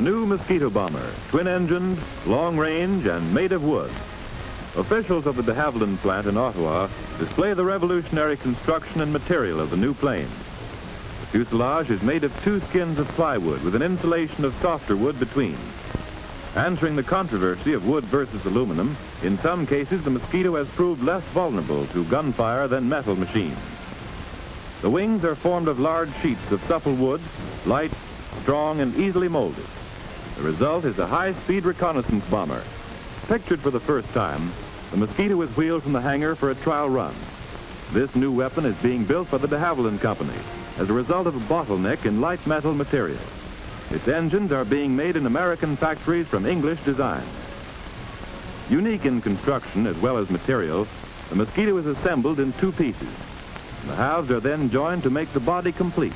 new mosquito bomber, twin-engined, long-range, and made of wood. Officials of the de Havilland plant in Ottawa display the revolutionary construction and material of the new plane. The fuselage is made of two skins of plywood with an insulation of softer wood between. Answering the controversy of wood versus aluminum, in some cases the mosquito has proved less vulnerable to gunfire than metal machines. The wings are formed of large sheets of supple wood, light, strong, and easily molded. The result is a high-speed reconnaissance bomber. Pictured for the first time, the mosquito is wheeled from the hangar for a trial run. This new weapon is being built by the de Havilland Company as a result of a bottleneck in light metal material. Its engines are being made in American factories from English design. Unique in construction as well as material, the mosquito is assembled in two pieces. The halves are then joined to make the body complete.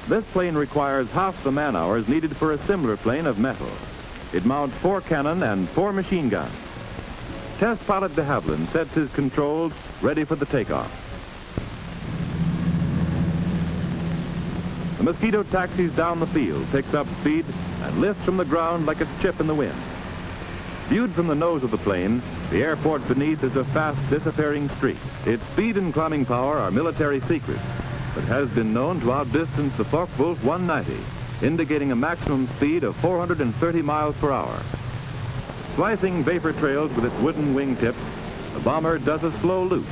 This plane requires half the man-hours needed for a similar plane of metal. It mounts 4 cannon and 4 machine guns. Test pilot de Havilland sets his controls ready for the takeoff. The mosquito taxis down the field, picks up speed, and lifts from the ground like a chip in the wind. Viewed from the nose of the plane, the airport beneath is a fast, disappearing streak. Its speed and climbing power are military secrets, but has been known to outdistance the Focke-Wulf 190, indicating a maximum speed of 430 miles per hour. Slicing vapor trails with its wooden wingtips, the bomber does a slow loop.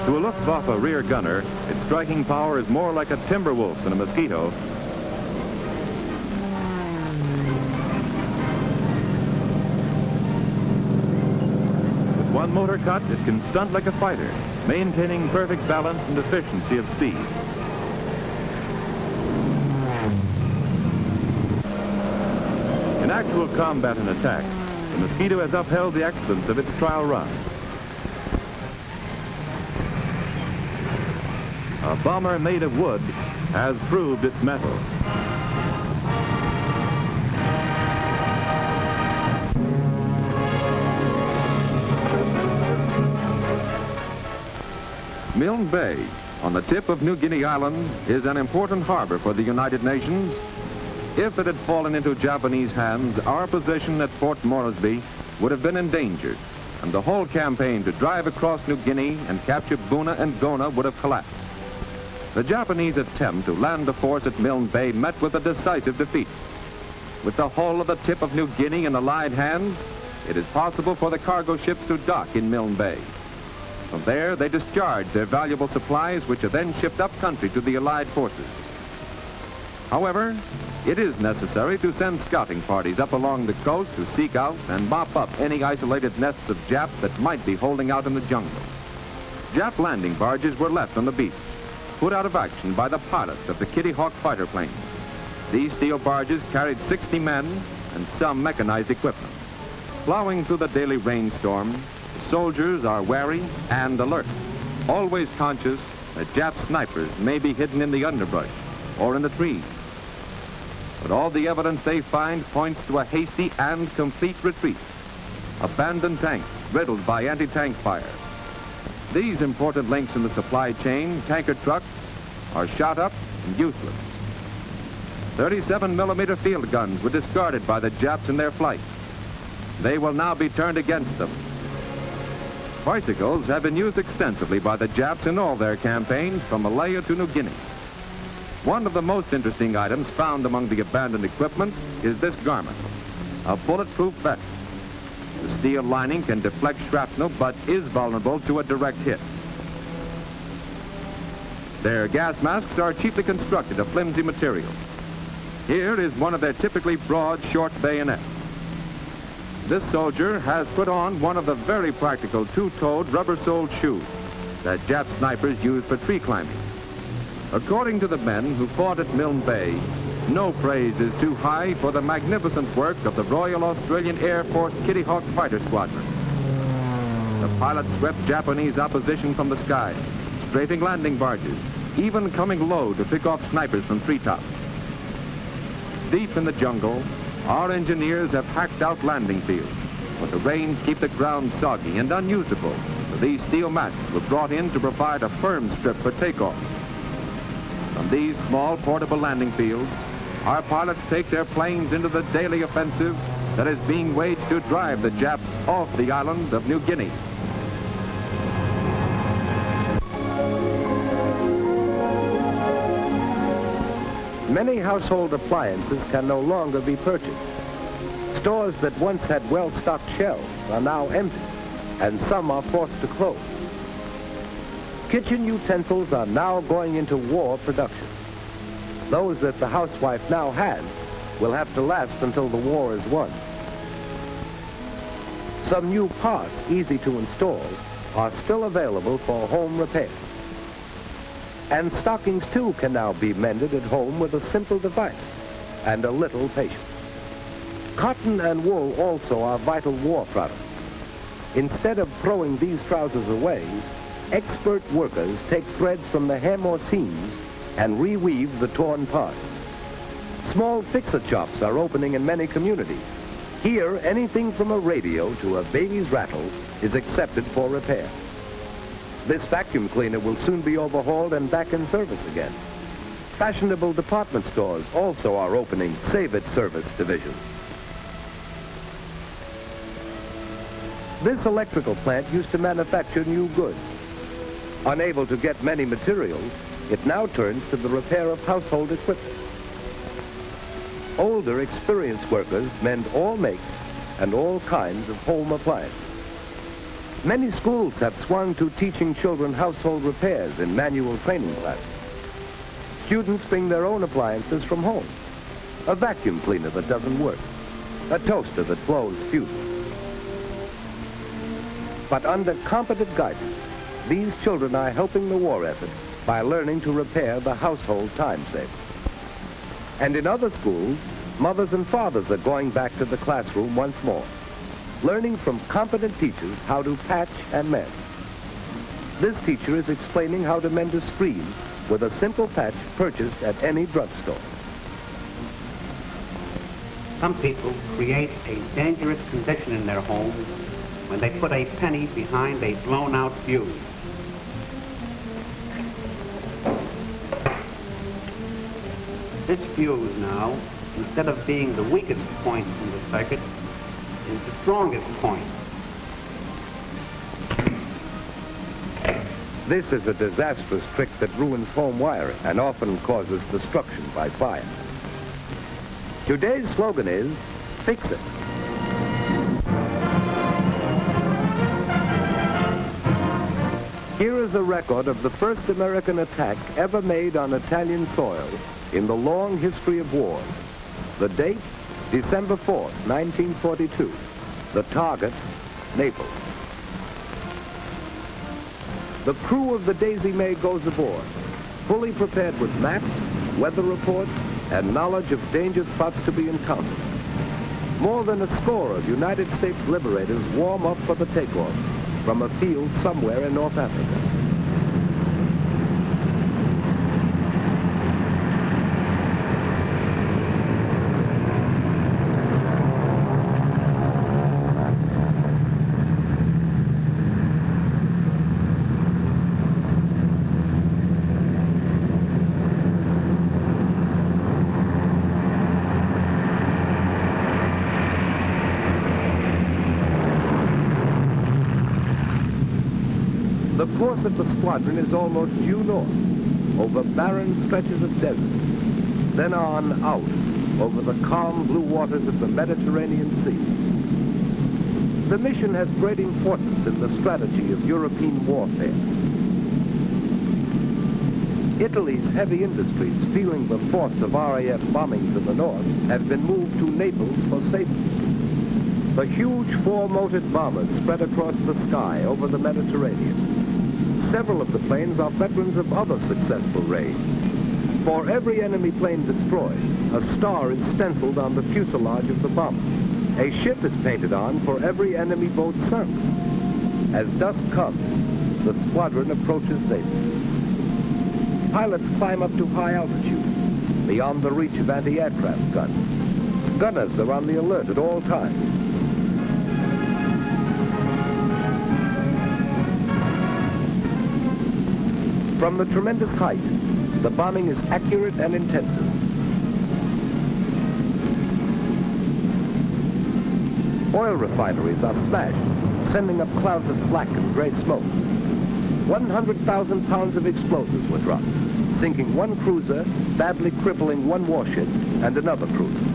To a Luftwaffe rear gunner, its striking power is more like a timber wolf than a mosquito. With one motor cut, it can stunt like a fighter, maintaining perfect balance and efficiency of speed. In actual combat and attack, the mosquito has upheld the excellence of its trial run. A bomber made of wood has proved its mettle. Milne Bay, on the tip of New Guinea Island, is an important harbor for the United Nations. If it had fallen into Japanese hands, our position at Fort Moresby would have been endangered, and the whole campaign to drive across New Guinea and capture Buna and Gona would have collapsed. The Japanese attempt to land the force at Milne Bay met with a decisive defeat. With the whole of the tip of New Guinea in Allied hands, it is possible for the cargo ships to dock in Milne Bay. From there, they discharge their valuable supplies, which are then shipped up country to the Allied forces. However, it is necessary to send scouting parties up along the coast to seek out and mop up any isolated nests of Japs that might be holding out in the jungle. Jap landing barges were left on the beach, put out of action by the pilots of the Kitty Hawk fighter planes. These steel barges carried 60 men and some mechanized equipment. Plowing through the daily rainstorm, the soldiers are wary and alert, always conscious that Jap snipers may be hidden in the underbrush or in the trees. But all the evidence they find points to a hasty and complete retreat. Abandoned tanks riddled by anti-tank fire. These important links in the supply chain, tanker trucks, are shot up and useless. 37mm field guns were discarded by the Japs in their flight. They will now be turned against them. Bicycles have been used extensively by the Japs in all their campaigns from Malaya to New Guinea. One of the most interesting items found among the abandoned equipment is this garment, a bulletproof vest. The steel lining can deflect shrapnel, but is vulnerable to a direct hit. Their gas masks are cheaply constructed of flimsy material. Here is one of their typically broad, short bayonets. This soldier has put on one of the very practical two-toed rubber-soled shoes that Jap snipers use for tree climbing. According to the men who fought at Milne Bay, no praise is too high for the magnificent work of the Royal Australian Air Force Kitty Hawk Fighter Squadron. The pilots swept Japanese opposition from the sky, strafing landing barges, even coming low to pick off snipers from treetops. Deep in the jungle, our engineers have hacked out landing fields, but the rains keep the ground soggy and unusable. The These steel mats were brought in to provide a firm strip for takeoff. From these small portable landing fields, our pilots take their planes into the daily offensive that is being waged to drive the Japs off the island of New Guinea. Many household appliances can no longer be purchased. Stores that once had well-stocked shelves are now empty, and some are forced to close. Kitchen utensils are now going into war production. Those that the housewife now has will have to last until the war is won. Some new parts, easy to install, are still available for home repair. And stockings, too, can now be mended at home with a simple device and a little patience. Cotton and wool also are vital war products. Instead of throwing these trousers away, expert workers take threads from the hem or seams and reweave the torn parts. Small fixer shops are opening in many communities. Here, anything from a radio to a baby's rattle is accepted for repair. This vacuum cleaner will soon be overhauled and back in service again. Fashionable department stores also are opening Save-It service divisions. This electrical plant used to manufacture new goods. Unable to get many materials, it now turns to the repair of household equipment. Older, experienced workers mend all makes and all kinds of home appliances. Many schools have swung to teaching children household repairs in manual training classes. Students bring their own appliances from home. A vacuum cleaner that doesn't work. A toaster that blows fuses. But under competent guidance, these children are helping the war effort by learning to repair the household time saver. And in other schools, mothers and fathers are going back to the classroom once more, learning from competent teachers how to patch and mend. This teacher is explaining how to mend a screen with a simple patch purchased at any drugstore. Some people create a dangerous condition in their homes when they put a penny behind a blown-out fuse. This fuse now, instead of being the weakest point in the circuit, is the strongest point. This is a disastrous trick that ruins home wiring and often causes destruction by fire. Today's slogan is, Fix It. Here is a record of the first American attack ever made on Italian soil in the long history of wars. The date, December 4th, 1942. The target, Naples. The crew of the Daisy May goes aboard, fully prepared with maps, weather reports, and knowledge of danger spots to be encountered. More than a score of United States Liberators warm up for the takeoff from a field somewhere in North Africa. The course of the squadron is almost due north, over barren stretches of desert, then on out over the calm blue waters of the Mediterranean Sea. The mission has great importance in the strategy of European warfare. Italy's heavy industries, feeling the force of RAF bombings in the north, have been moved to Naples for safety. The huge four-motored bombers spread across the sky over the Mediterranean. Several of the planes are veterans of other successful raids. For every enemy plane destroyed, a star is stenciled on the fuselage of the bomber. A ship is painted on for every enemy boat sunk. As dusk comes, the squadron approaches Naples. Pilots climb up to high altitude, beyond the reach of anti-aircraft guns. Gunners are on the alert at all times. From the tremendous height, the bombing is accurate and intensive. Oil refineries are smashed, sending up clouds of black and gray smoke. 100,000 pounds of explosives were dropped, sinking one cruiser, badly crippling one warship and another cruiser.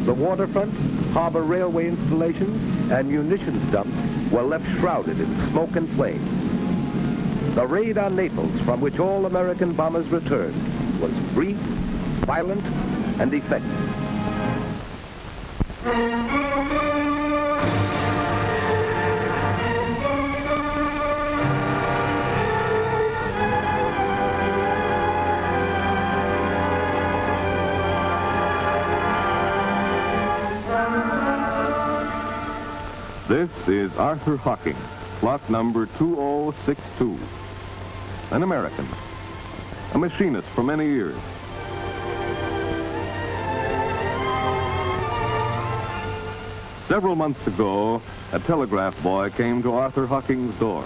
The waterfront, harbor railway installations, and munitions dumps were left shrouded in smoke and flame. The raid on Naples, from which all American bombers returned, was brief, violent, and effective. This is Arthur Hocking, plot number 2062. An American, a machinist for many years. Several months ago, a telegraph boy came to Arthur Hocking's door.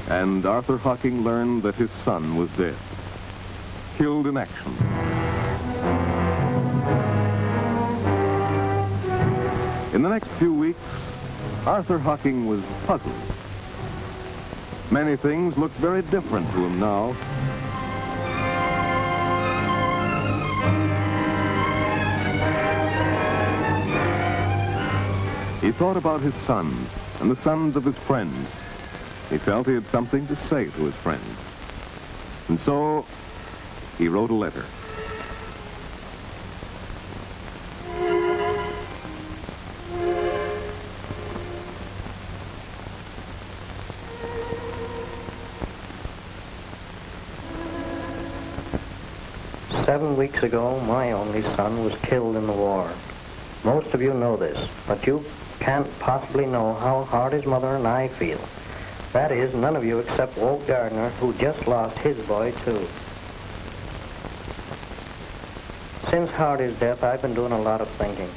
And Arthur Hocking learned that his son was dead, killed in action. In the next few weeks, Arthur Hocking was puzzled. Many things looked very different to him now. He thought about his sons and the sons of his friends. He felt he had something to say to his friends. And so, he wrote a letter. "7 weeks ago, my only son was killed in the war. Most of you know this, but you can't possibly know how hard his mother and I feel. That is, none of you except Walt Gardner, who just lost his boy, too. Since Hardy's death, I've been doing a lot of thinking.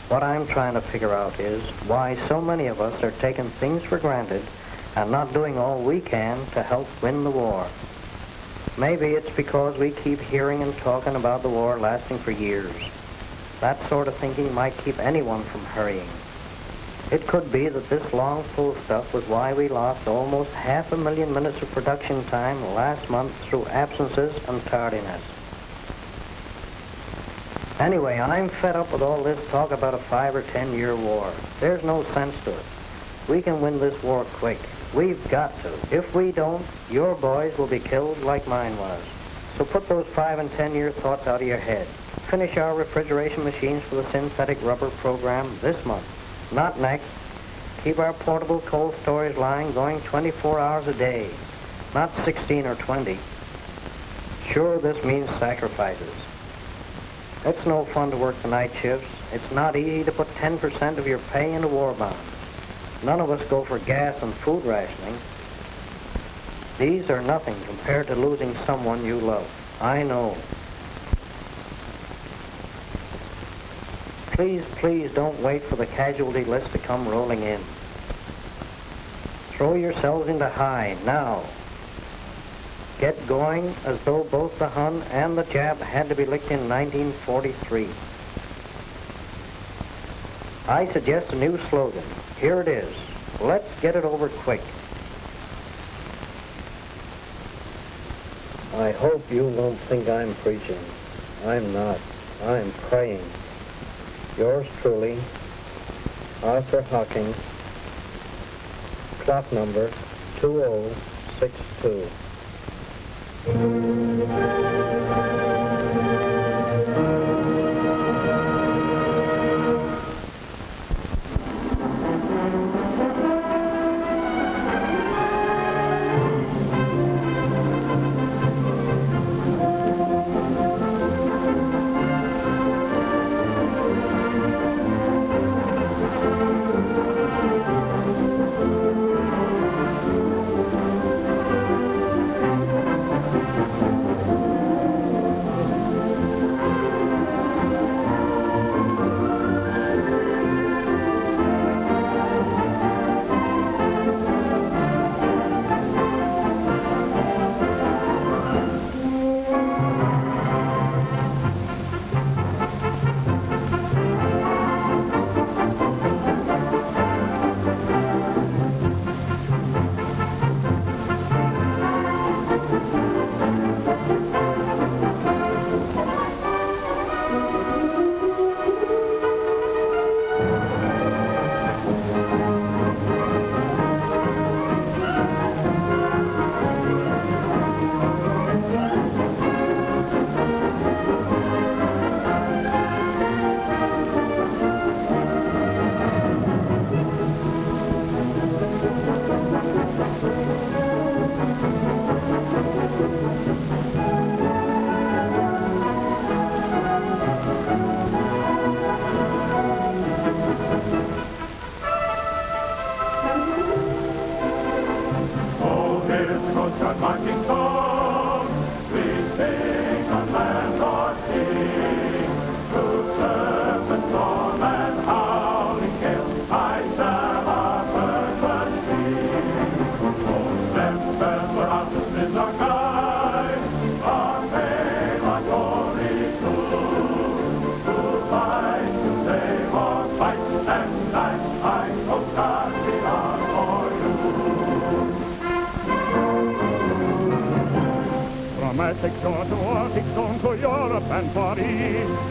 What I'm trying to figure out is why so many of us are taking things for granted and not doing all we can to help win the war. Maybe it's because we keep hearing and talking about the war lasting for years. That sort of thinking might keep anyone from hurrying. It could be that this long pull stuff was why we lost almost 500,000 minutes of production time last month through absences and tardiness. Anyway, I'm fed up with all this talk about a 5 or 10 year war. There's no sense to it. We can win this war quick. We've got to. If we don't, your boys will be killed like mine was. So put those 5 and 10 year thoughts out of your head. Finish our refrigeration machines for the synthetic rubber program this month. Not next. Keep our portable cold storage line going 24 hours a day, not 16 or 20. Sure, this means sacrifices. It's no fun to work the night shifts. It's not easy to put 10% of your pay into war bonds. None of us go for gas and food rationing. These are nothing compared to losing someone you love. I know. Please, please don't wait for the casualty list to come rolling in. Throw yourselves into high now. Get going as though both the Hun and the Jap had to be licked in 1943. I suggest a new slogan. Here it is. Let's get it over quick. I hope you won't think I'm preaching. I'm not. I'm praying. Yours truly, Arthur Hocking, plot number 2062.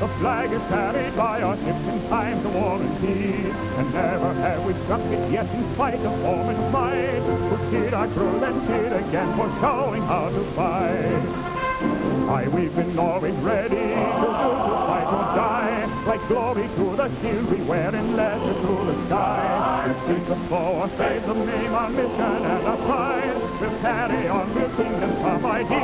The flag is carried by our ships in times of war and peace, and never have we struck it yet in spite of foeman's might. Who cheered our crew, then cheered again for showing how to fight. Aye, we've been always ready to fight or die. Like glory to the shield we wear and letter to the sky. To seize the foe or save the name, our mission and our pride. We'll carry on, we'll sing them from ideas.